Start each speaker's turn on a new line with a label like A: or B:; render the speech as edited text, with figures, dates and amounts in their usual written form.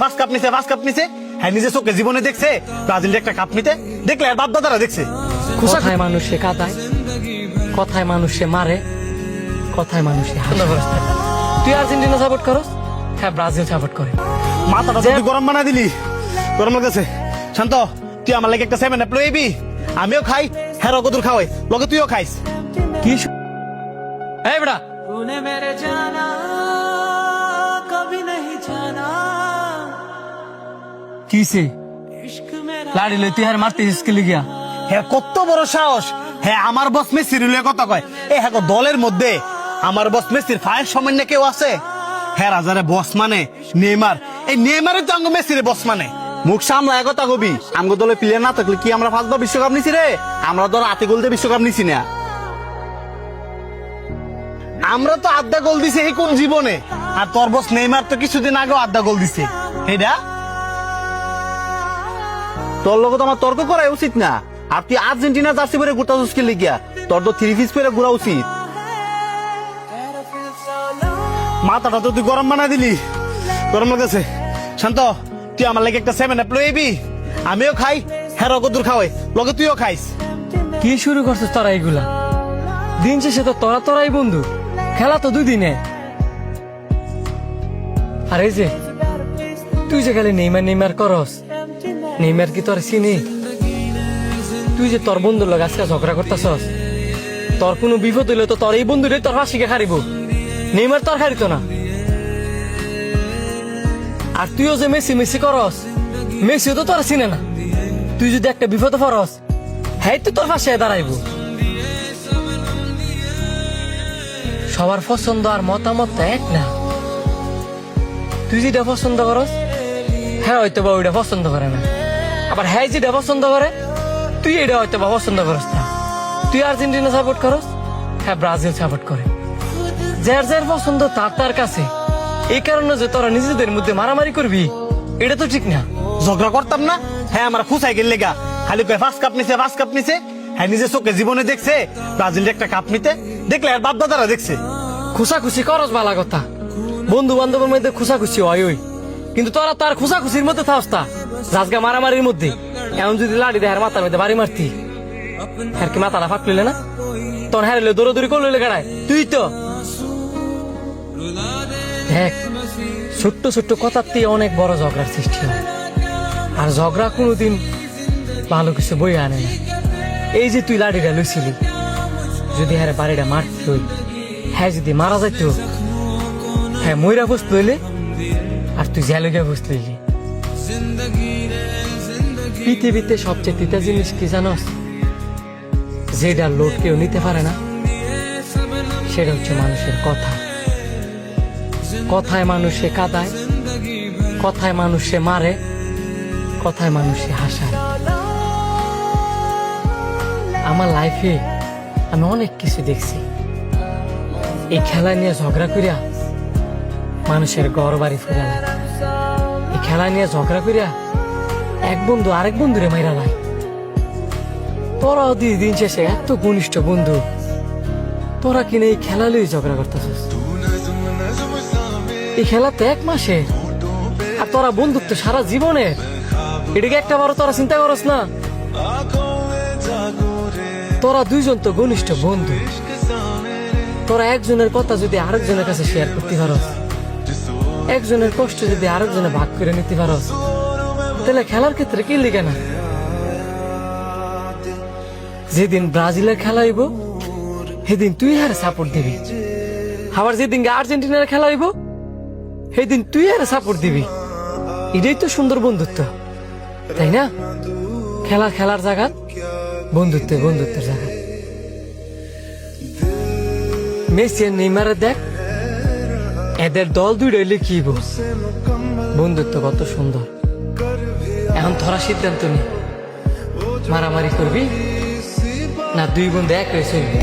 A: First cup নিছে হ্যাঁ নিজে চোখে জীবনে দেখছে ব্রাজিলের একটা কাপ নিতে, দেখলে আর বাপ দাদারা দেখছে।
B: কথায় মানুষে কাঁদায়, কথায় মানুষে মারে, কথায় মানুষে হাসে। তুই আর্জেন্টিনা সাপোর্ট করস, হ্যাঁ ব্রাজিল সাপোর্ট করে।
A: মাথাটা তুই গরম বানা দিলি, গরম লাগতেছে। শান্ত, তুই আমার লাগে একটা 7 আপ লইবি, আমিও খাই, হ্যাঁ কদুর খাওয়াই, লগে তুইও খাইস।
B: কি এই বেটা
C: तूने मेरे जाना कभी नहीं जाना
B: কিসে
C: इश्क मेरा
B: লাড়ি লই তুই আর মারতেছিস কি লিগিয়া?
A: হ্যাঁ কত বড় সাহস, হ্যাঁ আমার বস মেসির কথা কয়। এ হ্যাঁ দলের মধ্যে আমার বস মেসির ফায়ার সামান্য কেউ আছে? হ্যাঁ রাজারে বস মানে নেইমার, এই নেইমারের তো আঙ্গ মেসির বস মানে। মুখ সামলায় কথা কবি, আমগো দলে প্লেয়ার না থাকলে কি আমরা 5বার বিশ্বকাপ নিছি রে? আমরা দল আতে গোল দিয়ে বিশ্বকাপ নিছি না। আমরা তো আধা গোল দিছি এই কোন জীবনে, আর তোর বস নেইমার তো কিছুদিন আগেও আধা গোল দিছে। এটা তোর লোক তো আমার তর্ক করাই উচিত না। আর তুই আর্জেন্টিনা জার্সি পরে ঘুরতে আসছিস কি লিগিয়া? তোর তো 3 পিস পরে ঘোরা উচিত। মাথাটা তো তুই গরম বানা দিলি, গরম লাগতেছে। শান্ত, তুই আমার লাগে একটা 7 আপ লইবি, আমিও খাই, হ্যাঁ কদুর খাওয়াই, লগে তুইও খাইস।
B: কি শুরু করছিস তোরা এইগুলা? দিন শেষে তো তোরাই বন্ধু, খেলা তো 2 দিনে। আর এই যে তুই যে খালি নেইমার করস, নেইমার কি তোর চিনি? তুই যে তোর বন্ধুর লোক আজকে ঝগড়া করতেছস, তোর কোনো বিপদ হইলে তো তোর এই বন্ধুটাই তোর হাসিকে হারিব, নেইমার তোর হারিত না। আর তুইও যে মেসি করস, মেসিও তো তোর চিনে না। তুই যদি একটা বিপদে পড়স, হ্যাঁ তো তোর পাশে দাঁড়াইব। সবার পছন্দ আর মতামত তো এক না। তুই যেটা পছন্দ করস, হ্যাঁ হয়তো বা ওইটা পছন্দ করে না। আবার হ্যাঁ যেটা পছন্দ করে, তুই এটা হয়তো বা পছন্দ করস না। তুই আর্জেন্টিনা সাপোর্ট করস, হ্যাঁ ব্রাজিল সাপোর্ট করে। যার যার পছন্দ তার কাছে। এই কারণে যে তোরা নিজেদের মধ্যে মারামারি করবি, এটা তো ঠিক না।
A: ঝগড়া করতাম না, হ্যাঁ আমার খুশাই গেল লেগা, খালি কয় ফার্স্ট কাপ নিছে, হ্যাঁ নিজে চোখে জীবনে দেখছে ব্রাজিলের একটা কাপ নিতে, দেখলে আর বাপ দাদারা দেখছে।
B: খুশাখুশি করস বালা কথা, বন্ধু বান্ধবের মধ্যে খুশাখুশি হয় ওই, কিন্তু তোরা তার খুশাখুশির মধ্যে থাকস তা রাজগা মারামারির মধ্যে। এমন যদি লাড়ি দেয় মাথার মধ্যে বাড়ি মারতি, হ্যাঁ কি মাথাটা ফাঁক লইলে না? তোর হারিলে দৌড়াদৌড়ি করলে গাড়ায় তুই তো দেখ। ছোট্ট ছোট্ট কথার দিয়ে অনেক বড় ঝগড়ার সৃষ্টি হয়, আর ঝগড়া কোনোদিন ভালো কিছু বই আনে না। এই যে তুই লাড়িটা লইছিলি, যদি হ্যাঁ বাড়িটা মারতি হই, হ্যাঁ যদি মারা যাইত, হ্যাঁ ময়রা বসত লইলে আর তুই জেলে গিয়ে বসত লইলি। পৃথিবীতে সবচেয়ে তিতা জিনিস কি জানস? যেটা লোড কেউ নিতে পারে না, সেটা হচ্ছে মানুষের কথা। কথায় মানুষে কাঁদায়, কথায় মানুষে মারে, কথায় মানুষে হাসায়। আমার লাইফে আমি অনেক কিছু দেখছি। এই খেলা নিয়ে ঝগড়া করিয়া মানুষের ঘর বাড়ি ফিরালায়, এই খেলা নিয়ে ঝগড়া করিয়া এক বন্ধু আরেক বন্ধুরে মাইরা লাই। তোরাও দিন শেষে এত ঘনিষ্ঠ বন্ধু, তোরা কিনে এই খেলা লই ঝগড়া করতেছিস। এই খেলা তো 1 মাসে, আর তোরা বন্ধুত্ব সারা জীবনের। এটাকে একটা বারো তোরা চিন্তা করস না? তোরা 2 জন তো ঘনিষ্ঠ বন্ধু, তোরা একজনের কথা যদি আরেকজনের কাছে শেয়ার করতে পারস, একজনের কষ্ট যদি আরেকজনে ভাগ করে নিতে পারস, তাহলে খেলার ক্ষেত্রে কি লিখে না? যেদিন ব্রাজিলের খেলা হইব, সেদিন তুই হারে সাপোর্ট দিবি। আবার যেদিন আর্জেন্টিনার খেলা হইব, সেদিন তুই হারে সাপোর্ট দিবি। এটাই তো সুন্দর বন্ধুত্ব, তাই না? খেলার জায়গা, বন্ধুত্বের জায়গা। মেসি আর নেইমারে দেখ, এদের দল 2 লিখিব, বন্ধুত্ব কত সুন্দর। এখন তোরা সিদ্ধান্ত নি, মারামারি করবি না 2 বন্ধু এক হয়ে চলবি?